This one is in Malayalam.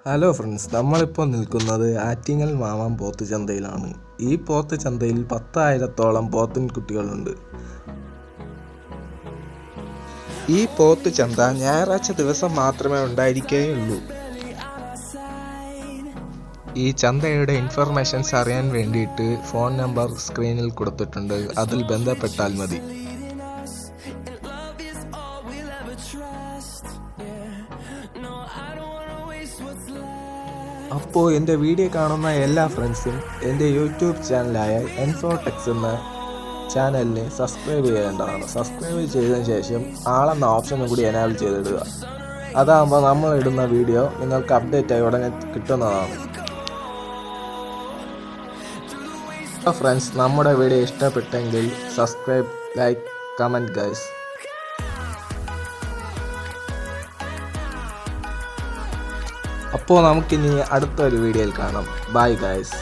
ഹലോ ഫ്രണ്ട്സ്, നമ്മളിപ്പോൾ നിൽക്കുന്നത് ആറ്റിങ്ങൽ മാമാൻ പോത്ത് ചന്തയിലാണ്. ഈ പോത്ത് ചന്തയിൽ 10,000-ഓളം പോത്തിൻ കുട്ടികളുണ്ട്. ഈ പോത്ത് ചന്ത ഞായറാഴ്ച ദിവസം മാത്രമേ ഉണ്ടായിരിക്കുകയുള്ളൂ. ഈ ചന്തയുടെ ഇൻഫർമേഷൻസ് അറിയാൻ വേണ്ടിയിട്ട് ഫോൺ നമ്പർ സ്ക്രീനിൽ കൊടുത്തിട്ടുണ്ട്. അതിൽ ബന്ധപ്പെട്ടാൽ മതി. അപ്പോൾ എൻ്റെ വീഡിയോ കാണുന്ന എല്ലാ ഫ്രണ്ട്സും എൻ്റെ യൂട്യൂബ് ചാനലായ എൻഫോടെക്സ് എന്ന ചാനലിനെ സബ്സ്ക്രൈബ് ചെയ്യേണ്ടതാണ്. സബ്സ്ക്രൈബ് ചെയ്തതിന് ശേഷം ആളെന്ന ഓപ്ഷനും കൂടി എനേബിൾ ചെയ്തിടുക. അതാകുമ്പോൾ നമ്മൾ ഇടുന്ന വീഡിയോ നിങ്ങൾക്ക് അപ്ഡേറ്റ് ആയി ഉടനെ കിട്ടുന്നതാണ്. ഫ്രണ്ട്സ്, നമ്മുടെ വീഡിയോ ഇഷ്ടപ്പെട്ടെങ്കിൽ സബ്സ്ക്രൈബ്, ലൈക്ക്, കമൻറ്റ് ഗൈസ്. അപ്പോൾ നമുക്കിനി അടുത്തൊരു വീഡിയോയിൽ കാണാം. Bye guys.